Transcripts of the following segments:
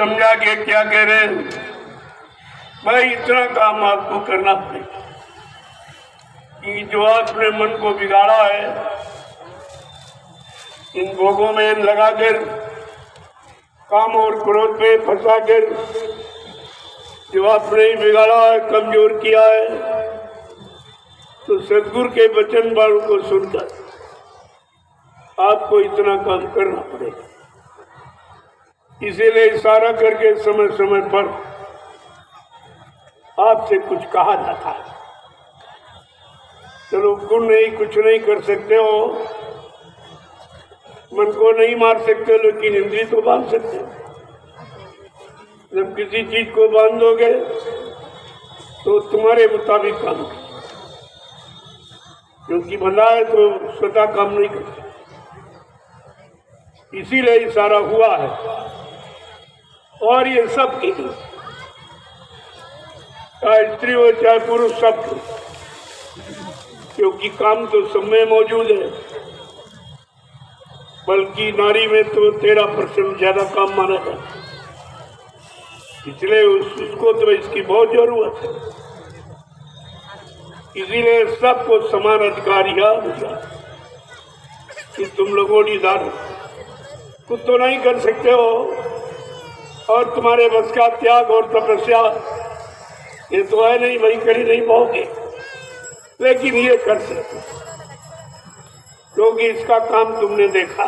समझा के क्या कह रहे हैं भाई, इतना काम आपको करना पड़ेगा कि जो आपने मन को बिगाड़ा है, इन भोगों में लगाकर, काम और क्रोध पे फंसाकर जो आपने बिगाड़ा है, कमजोर किया है, तो सदगुरु के वचन वालों को सुनकर आपको इतना काम करना पड़ेगा। इसीलिए इशारा करके समय समय पर आपसे कुछ कहा जाता है। चलो गुण नहीं, कुछ नहीं कर सकते हो, मन को नहीं मार सकते, लेकिन इंद्रिय तो बांध सकते हो। जब किसी चीज को बांध दोगे तो तुम्हारे मुताबिक काम करें, क्योंकि बंधा है तो स्वतः काम नहीं करता। इसीलिए इशारा हुआ है, और ये सब की चाहे स्त्री हो चाहे पुरुष, सब, क्योंकि काम तो सब में मौजूद है, बल्कि नारी में तो 13% ज्यादा काम माना जाता है। इसलिए उसको तो इसकी बहुत जरूरत है। इसीलिए सबको समान अधिकार कि तुम लगोड़ीदार कुछ तो नहीं कर सकते हो, और तुम्हारे बस का त्याग और तपस्या ये तो है नहीं, वही करी नहीं पाओगे, लेकिन ये कर सकते, क्योंकि इसका काम तुमने देखा,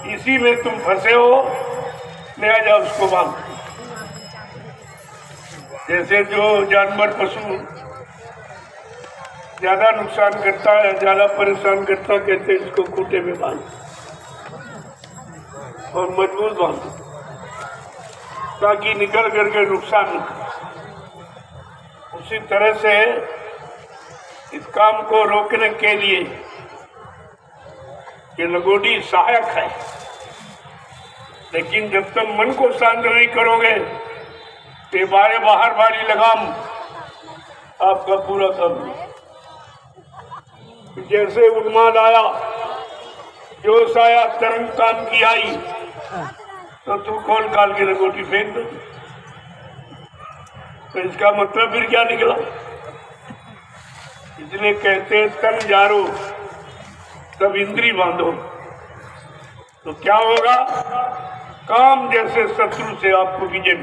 इसी में तुम फंसे हो, ले जाओ उसको बांध। जैसे जो जानवर पशु ज्यादा नुकसान करता है, ज्यादा परेशान करता, कहते हैं इसको खूंटे में बांध और मजबूत बांध, ताकि निकल करके नुकसान न करे। उसी तरह से इस काम को रोकने के लिए ये लगोटी सहायक है, लेकिन जब तक मन को शांत नहीं करोगे तो बाहर वाली लगाम आपका पूरा कर दो। जैसे उन्माद आया, जोश आया, तरंग काम की आई, तो तू खोल काल की लगोटी फेंक दो। तो इसका मतलब फिर क्या निकला? इसलिए कहते हैं तन जारो तब इंद्री बांधो। तो क्या होगा? काम जैसे शत्रु से आपको विजय,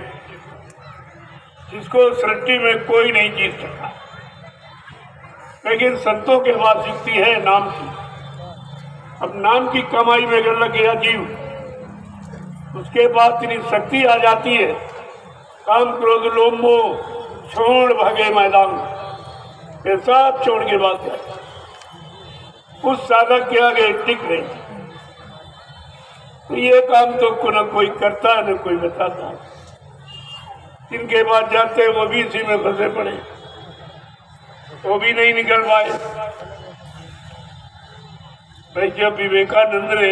जिसको सृष्टि में कोई नहीं जीत सका। लेकिन संतों के पास युक्ति है नाम की। अब नाम की कमाई में अगर लग गया जीव, उसके बाद इतनी शक्ति आ जाती है, काम क्रोध लोभ मोह छोड़ भागे मैदान, ये सब छोड़ के बाद जाए, उस साधक के आगे टिक नहीं। तो ये काम तो न कोई करता है न कोई बताता है। जिनके पास जाते वो भी इसी में फंसे पड़े, वो भी नहीं निकल पाए। भाई जब विवेकानंद ने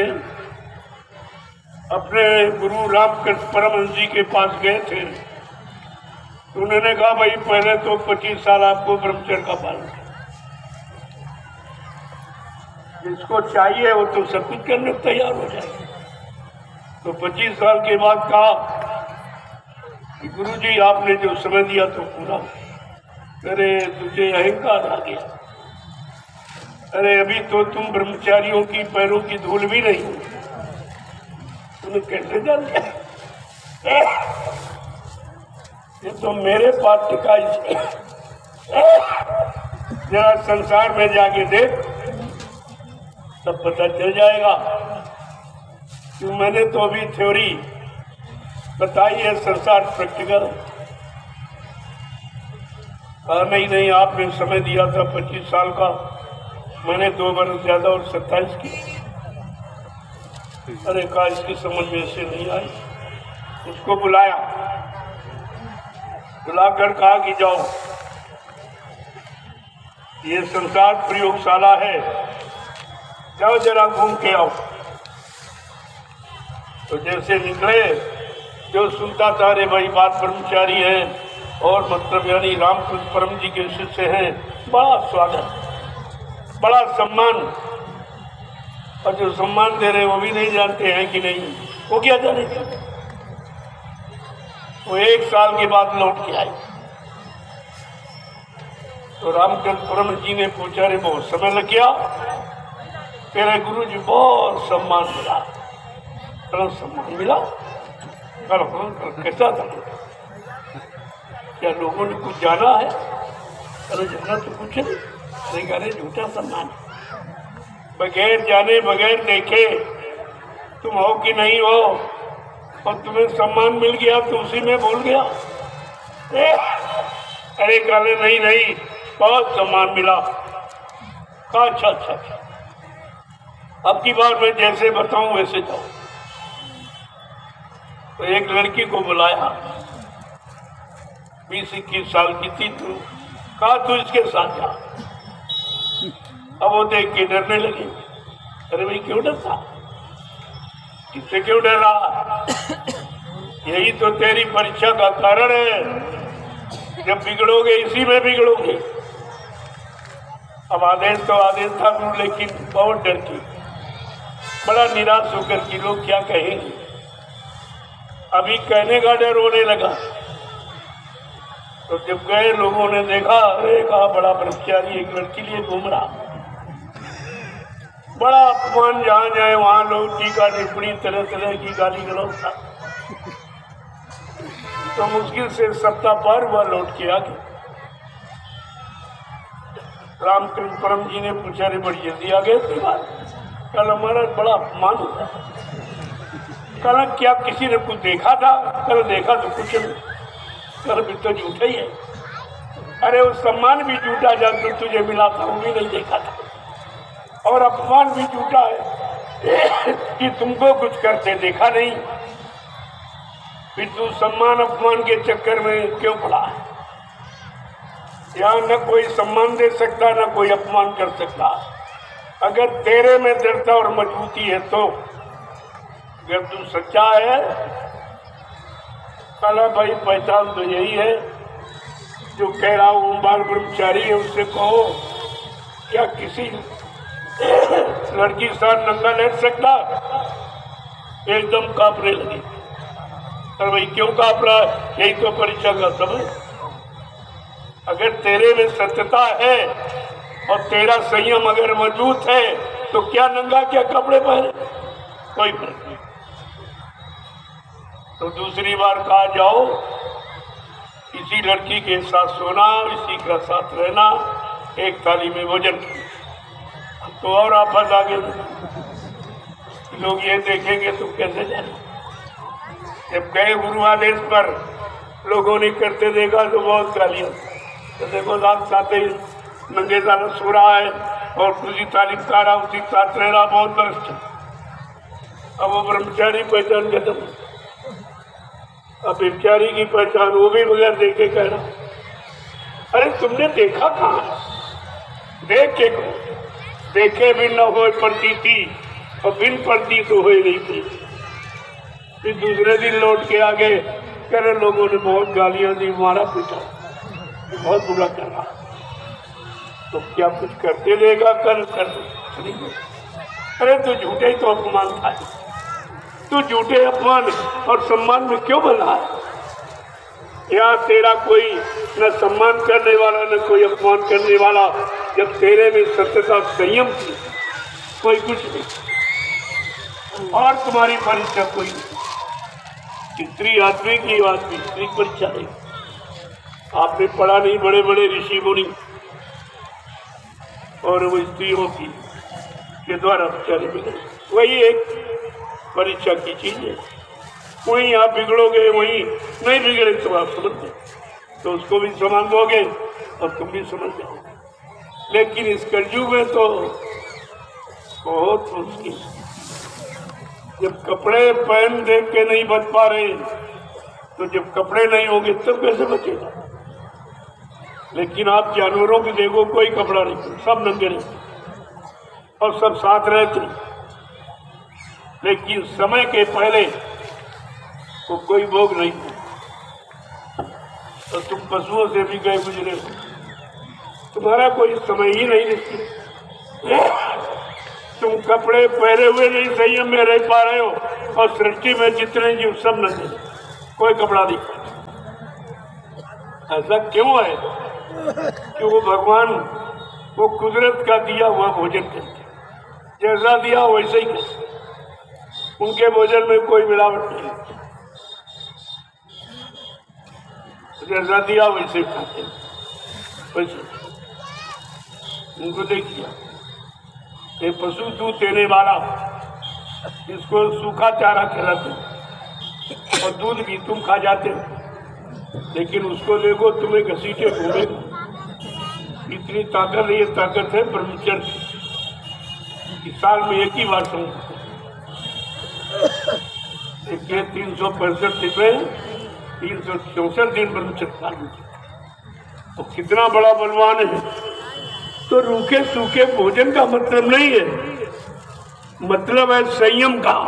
अपने गुरु रामकृष्ण परमहंस जी के पास गए थे, तो उन्होंने कहा भाई पहले तो 25 साल आपको ब्रह्मचर्य का पालन, जिसको चाहिए वो तो सब कुछ करने को तैयार हो जाए। तो 25 साल के बाद कहा कि गुरु जी आपने जो समय दिया तो पूरा। अरे तुझे अहंकार आ गया, अरे अभी तो तुम ब्रह्मचारियों की पैरों की धूल भी नहीं हो, तुम्हें कैसे जान लिया? ये तो मेरे पास टिका। जरा संसार में जाके देख, तब पता चल जाएगा। कि मैंने तो अभी थ्योरी बताई है, संसार प्रैक्टिकल। कहा नहीं आपने समय दिया था 25 साल का, मैंने 2 वर्ष ज्यादा और 27 की। अरे कहा इसकी समझ में से नहीं आई। उसको बुलाया, बुलाकर कहा कि जाओ, ये संसार प्रयोगशाला है, जाओ जरा घूम के आओ। तो जैसे निकले, जो सुनता था अरे भाई बात ब्रह्मचारी है और मतलब यानी रामकृष्ण परम जी के शिष्य हैं, बड़ा स्वागत, बड़ा सम्मान। और जो सम्मान दे रहे वो भी नहीं जानते हैं कि नहीं, वो क्या जाने। वो 1 साल के बाद लौट के आई। तो रामचंद्रपुरम जी ने पूछा, रे बहुत समय लग गया, तेरे गुरु जी बहुत सम्मान मिला। सम्मान मिला? कल कैसा था? क्या लोगों ने कुछ जाना है? अरे जाना तो कुछ नहीं, अरे झूठा सम्मान, बगैर जाने बगैर देखे तुम हो कि नहीं हो, और तुम्हें सम्मान मिल गया तो उसी में भूल गया। अरे काले नहीं, बहुत सम्मान मिला। अच्छा, अब की बार मैं जैसे बताऊं वैसे जाओ। तो एक लड़की को बुलाया, 20-21 साल की थी, तू कहा तू इसके साथ जा। अब वो देख के डरने लगी। अरे भाई क्यों डरता, किससे क्यों डरा? यही तो तेरी परीक्षा का कारण है, जब बिगड़ोगे इसी में बिगड़ोगे। अब आदेश तो आदेश था, लेकिन बहुत डर की, बड़ा निराश होकर कि लोग क्या कहेंगे। अभी कहने का डर होने लगा। तो जब गए, लोगों ने देखा, अरे कहा बड़ा ब्रह्मचारी एक लड़की लिए घूम रहा, बड़ा अपमान, जहाँ जाए वहां लोग टीका टिप्पणी तरह तरह की गाली गलौज था। तो मुश्किल से सप्ताह पार हुआ, लौट के आ गए। रामकृष्ण परम जी ने पूछा, रे बड़ी जल्दी आ गए इसके बाद? कल हमारा बड़ा अपमान हुआ। कल क्या किसी ने कुछ देखा था? कल देखा तो कुछ नहीं, कल भी तो झूठा ही है। अरे वो सम्मान भी झूठा जब तो तुझे मिला था, वो भी नहीं देखा था, और अपमान भी झूठा है कि तुमको कुछ करते देखा नहीं, फिर तू सम्मान अपमान के चक्कर में क्यों पड़ा है? यहाँ न कोई सम्मान दे सकता, न कोई अपमान कर सकता। अगर तेरे में दृढ़ता और मजबूती है तो, अगर तू सच्चा है, कला भाई पहचान तो यही है जो कह रहा हूँ, बाल ब्रह्मचारी है, उससे कहो क्या किसी लड़की के साथ नंगा लेट सकता? एकदम कांपने लगी। अरे भाई क्यों कांप रहा है? यही तो परीक्षा का समय। अगर तेरे में सत्यता है और तेरा संयम अगर मजबूत है तो क्या नंगा, क्या कपड़े पहने, कोई फर्क नहीं। तो दूसरी बार कहा, जाओ इसी लड़की के साथ सोना, इसी का साथ रहना, एक थाली में भोजन। तो और आफत आ गए, लोग ये देखेंगे तो कैसे जाने। जब गए गुरु आदेश पर, लोगों ने करते देखा तो बहुत गालियां। तो देखो रात साथ ही नंगे साथ सो रहा है और उसी तालीम खा रहा, उसी साथ रह रहा, बहुत बस्ट। अब वो ब्रह्मचारी पहचान खत्म। अब ब्रह्मचारी की पहचान वो भी बगैर देखे कह रहा, अरे तुमने देखा कहाँ? देख के को देखे भी न हो प्रतीति, और बिन प्रतीत तो हो ही नहीं थी। फिर दूसरे दिन लौट के आ गए, कह रहे लोगों ने बहुत गालियां दी, मारा पीटा, बहुत बुरा कर रहा। तो क्या कुछ करते देगा? कर अरे तो झूठे ही तो अपमान था, तू झूठे अपमान और सम्मान में क्यों बना है? यहाँ तेरा कोई न सम्मान करने वाला न कोई अपमान करने वाला। जब तेरे में सत्यता संयम थी, कोई कुछ नहीं, और तुम्हारी परीक्षा कोई नहीं। स्त्री आदमी की आदमी स्त्री परीक्षा नहीं। आपने पढ़ा नहीं, बड़े बड़े ऋषि मुनि और वो स्त्रियों की के द्वारा बेचारे बिगड़े, वही एक परीक्षा की चीज है। वहीं आप बिगड़ोगे, वहीं नहीं बिगड़े तो आप समझ गए, तो उसको भी समझ दोगे और तुम भी समझ जाओगे। लेकिन इस कलयुग में तो बहुत मुश्किल। जब कपड़े पहन देख के नहीं बच पा रहे, तो जब कपड़े नहीं होंगे तब कैसे बचेगा? लेकिन आप जानवरों की देखो, कोई कपड़ा नहीं, सब नंगे रहते और सब साथ रहते। लेकिन समय के पहले तो कोई भोग नहीं था। तो तुम पशुओं से भी गए गुजरे हो, तुम्हारा कोई समय ही नहीं रहती। तुम कपड़े पहने हुए नहीं संयम में रह पा रहे हो, और सृष्टि में जितने जीव सब नंगे, कोई कपड़ा नहीं। ऐसा क्यों है कि वो भगवान वो कुदरत का दिया हुआ भोजन करते, जैसा दिया वैसे ही करते, उनके भोजन में कोई मिलावट नहीं, जैसा दिया वैसे खाते, वैसे उनको देखिए। एक पशु दूध देने वाला, इसको सूखा चारा खिलाते और दूध भी तुम खा जाते हो, लेकिन उसको देखो तुम्हें घसीटे घूमेगा। इतनी ताकत, ये ताकत है ब्रह्मचर्य की। साल में एक ही बार समझो, 365 दिन में 364 दिन ब्रह्मचर्य पालन, तो कितना बड़ा बलवान है। तो रूखे सूखे भोजन का मतलब नहीं है, मतलब है संयम का,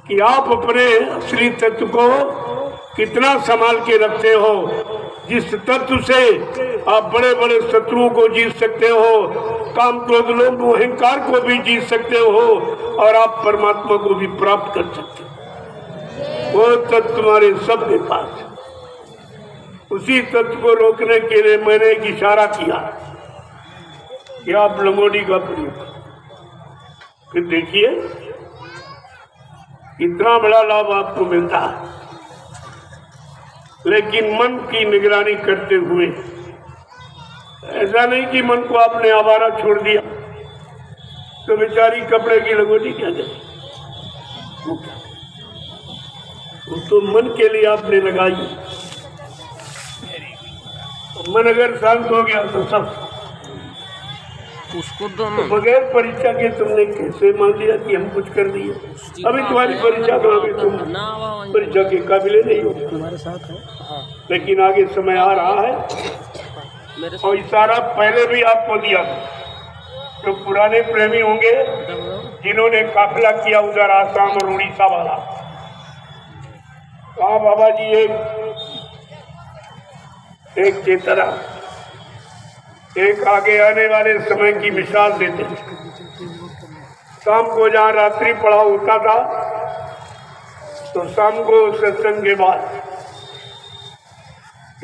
कि आप अपने असली तत्व को कितना संभाल के रखते हो, जिस तत्व से आप बड़े बड़े शत्रुओं को जीत सकते हो, काम क्रोध लोभ अहंकार को भी जीत सकते हो, और आप परमात्मा को भी प्राप्त कर सकते हो। वो तत्व तुम्हारे सबके पास है। उसी तत्व को रोकने के लिए मैंने एक इशारा किया कि आप लंगोटी का प्रयोग, फिर देखिए इतना बड़ा लाभ आपको मिलता है। लेकिन मन की निगरानी करते हुए, ऐसा नहीं कि मन को आपने आवारा छोड़ दिया तो बेचारी कपड़े की लंगोटी क्या करे, वो तो मन के लिए आपने लगाई। मन अगर शांत हो गया तो सब उसको तो बगैर परीक्षा के तुमने कैसे मान लिया कि हम कुछ कर दिए। अभी तुम्हारी परीक्षा तो अभी तुम परीक्षा के काबिल नहीं हो, तुम्हारे साथ है। लेकिन आगे समय आ रहा है और इशारा पहले भी आपको दिया था। जो पुराने प्रेमी होंगे जिन्होंने काफिला किया उधर आसाम और उड़ीसा वाला, कहा बाबा जी एक चेतना, एक आगे आने वाले समय की मिसाल देते। शाम को जहाँ रात्रि पड़ाव होता था तो शाम को सत्संग के बाद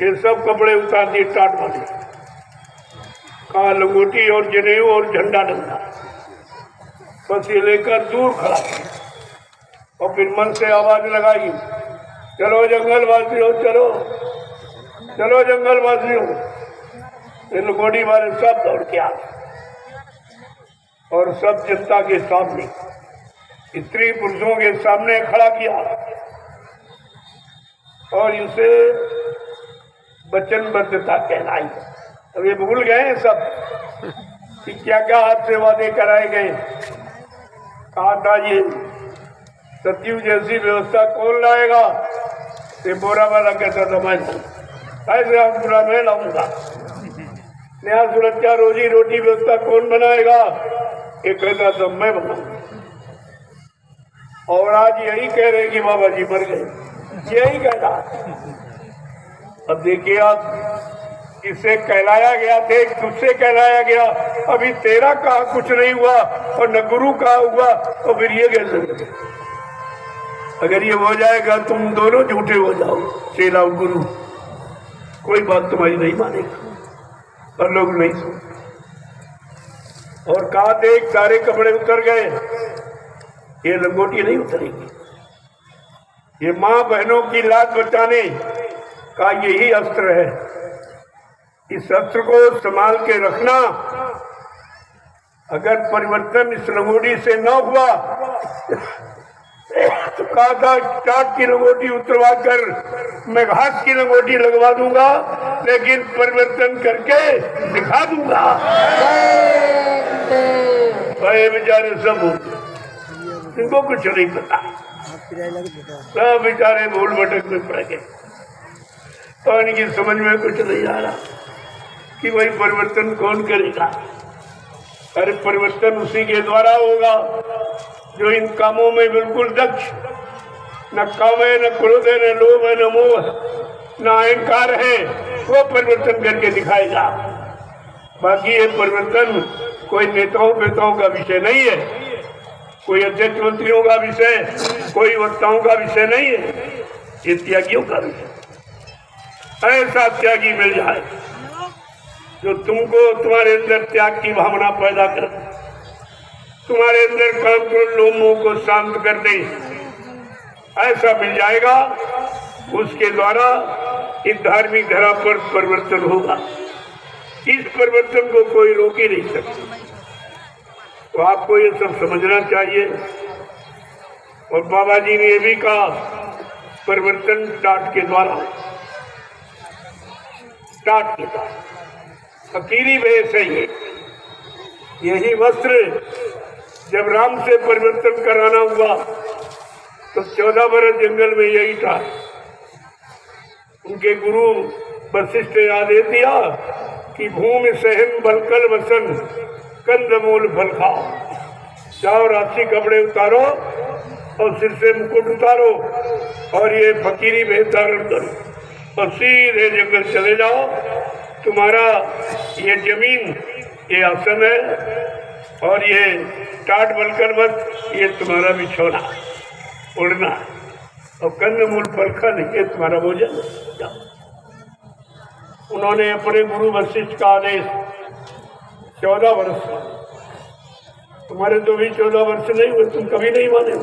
ये सब कपड़े उतार दिए, टाट वाले, कहा लंगोटी और जनेऊ और झंडा डंडा बस ये लेकर दूर खड़ा, और फिर मन से आवाज लगाई, चलो जंगल वासियों, चलो चलो जंगल वासियों। लंगोटी वाले सब दौड़ के आ गए और सब जनता के सामने, स्त्री पुरुषों के सामने खड़ा किया और इनसे वचनबद्धता कहलाई। अब ये भूल गए सब कि क्या क्या हाथ से वादे कराए गए। कहा था ये सतयुग जैसी व्यवस्था कौन लाएगा, ये बोरा वाला कहता था मैं ऐसे हम पूरा मैं लाऊंगा। नया सुरक्षा रोजी रोटी व्यवस्था कौन बनाएगा, ये कहता था मैं बनाऊंगा। और आज यही कह रहे कि बाबा जी मर गए, यही कह रहा। अब देखिए आप, इससे कहलाया गया, देख तुझसे कहलाया गया, अभी तेरा कहा कुछ नहीं हुआ और न गुरु का हुआ, तो फिर ये कैसे? अगर ये हो जाएगा तुम दोनों झूठे हो जाओ, चेला और गुरु, कोई बात तुम्हारी नहीं मानेगा और लोग नहीं सुन। और कहा देख सारे कपड़े उतर गए, ये लंगोटी नहीं उतरेगी। ये माँ बहनों की लाज बचाने का यही अस्त्र है। इस अस्त्र को संभाल के रखना। अगर परिवर्तन इस लंगोटी से न हुआ तो कहा था टाट की लंगोटी उतरवा कर मैं घास की लंगोटी लगवा दूंगा, लेकिन परिवर्तन करके दिखा दूंगा। भाई बेचारे सब इनको कुछ नहीं पता, सब बेचारे भूल भटक में पड़ गए और इनकी समझ में कुछ नहीं आ रहा कि वही परिवर्तन कौन करेगा। अरे परिवर्तन उसी के द्वारा होगा जो इन कामों में बिल्कुल दक्ष, न काम है, न क्रोध है, न लोभ है, न मोह है, न अहंकार है, वो परिवर्तन करके दिखाएगा। बाकी ये परिवर्तन कोई नेताओं पेताओं का विषय नहीं है, कोई अध्यक्ष मंत्रियों का विषय, कोई वक्ताओं का विषय नहीं है, ये त्यागियों का विषय। ऐसा त्यागी मिल जाए जो तुमको तुम्हारे अंदर त्याग की भावना पैदा कर, तुम्हारे अंदर काम क्रोध लोभ मोह को शांत कर दे। ऐसा मिल जाएगा, उसके द्वारा इस धार्मिक धरा पर परिवर्तन होगा। इस परिवर्तन को कोई रोक ही नहीं सकता। तो आपको ये सब समझना चाहिए। और बाबा जी ने ये भी कहा, परिवर्तन टाट के द्वारा, टाट के द्वारा फकीरी वेश है ये। यही वस्त्र जब राम से परिवर्तन कराना हुआ तो 14 बरस जंगल में यही था। उनके गुरु वशिष्ठ ने आदेश दिया कि भूमि सहन बलकल वसन कंदमूल फल खाओ। जाओ, राशि कपड़े उतारो और सिर से मुकुट उतारो और ये फकीरी वेश धारण करो और सीधे जंगल चले जाओ। तुम्हारा ये जमीन, ये आसन है और ये टाट बलकर मत, ये तुम्हारा बिछौना उड़ना और कंदमूल फल खा, ये तुम्हारा भोजन। उन्होंने अपने गुरु वशिष्ठ का आदेश 14 वर्ष, तुम्हारे तो भी 14 वर्ष नहीं हुए, तुम कभी नहीं माने,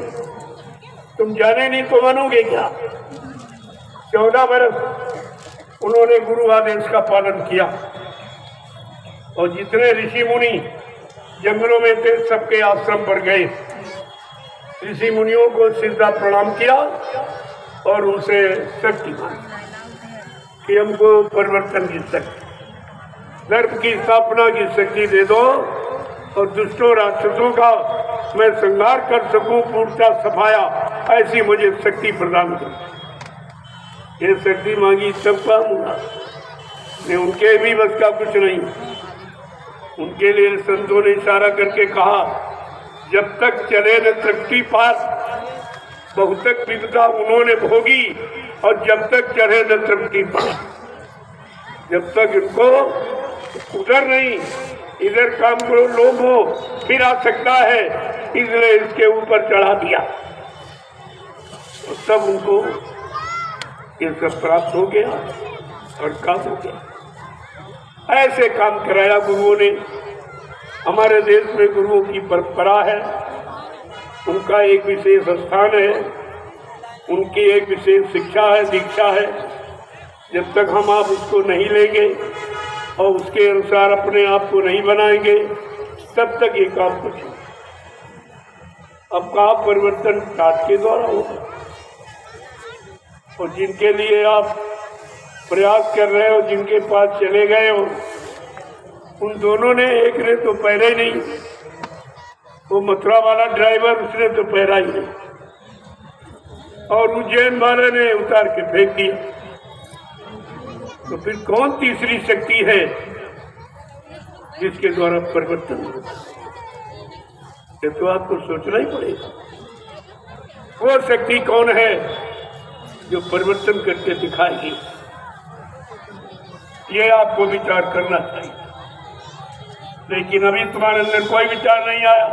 तुम जाने नहीं तो मानोगे क्या। 14 वर्ष उन्होंने गुरु आदेश का पालन किया और जितने ऋषि मुनि जंगलों में थे सबके आश्रम पर गए, ऋषि मुनियों को सीधा प्रणाम किया और उनसे शक्ति मांगी कि हमको परिवर्तन की शक्ति, धर्म की स्थापना की शक्ति दे दो और दुष्टों राक्षसों का मैं संहार कर सकूं, पूर्णता सफाया, ऐसी मुझे शक्ति प्रदान करो। ये शक्ति मांगी, सब काम हुआ। उनके भी बस का कुछ नहीं। उनके लिए संतों ने इशारा करके कहा, जब तक चले न तृप्ति पार, बहुत तक विपदा उन्होंने भोगी और जब तक चढ़े न तृप्ति पार, जब तक इनको उधर नहीं इधर काम करो लोभ हो फिर आ सकता है, इसलिए इसके ऊपर चढ़ा दिया और तब उनको ये सब प्राप्त हो गया और काम हो गया। ऐसे काम कराया गुरुओं ने। हमारे देश में गुरुओं की परंपरा है, उनका एक विशेष स्थान है, उनकी एक विशेष शिक्षा है, दीक्षा है। जब तक हम आप उसको नहीं लेंगे और उसके अनुसार अपने आप को नहीं बनाएंगे, तब तक ये काम कुछ नहीं। अब का परिवर्तन टाट के द्वारा होगा और जिनके लिए आप प्रयास कर रहे हो, जिनके पास चले गए हो, उन दोनों ने, एक ने तो पहरा ही नहीं, वो मथुरा वाला ड्राइवर, उसने तो पहरा ही नहीं, और उज्जैन वाले ने उतार के फेंक दिया। तो फिर कौन तीसरी शक्ति है जिसके द्वारा परिवर्तन होगा? ये तो आपको सोचना ही पड़ेगा। वो शक्ति कौन है जो परिवर्तन करके दिखाएगी? ये आपको विचार करना चाहिए। लेकिन अभी तुम्हारे अंदर कोई विचार नहीं आया,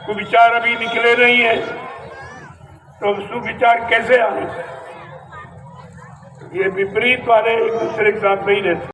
कोई विचार अभी निकले नहीं है, तो सुविचार कैसे आए? ये विपरीत वाले एक दूसरे के साथ नहीं रहते।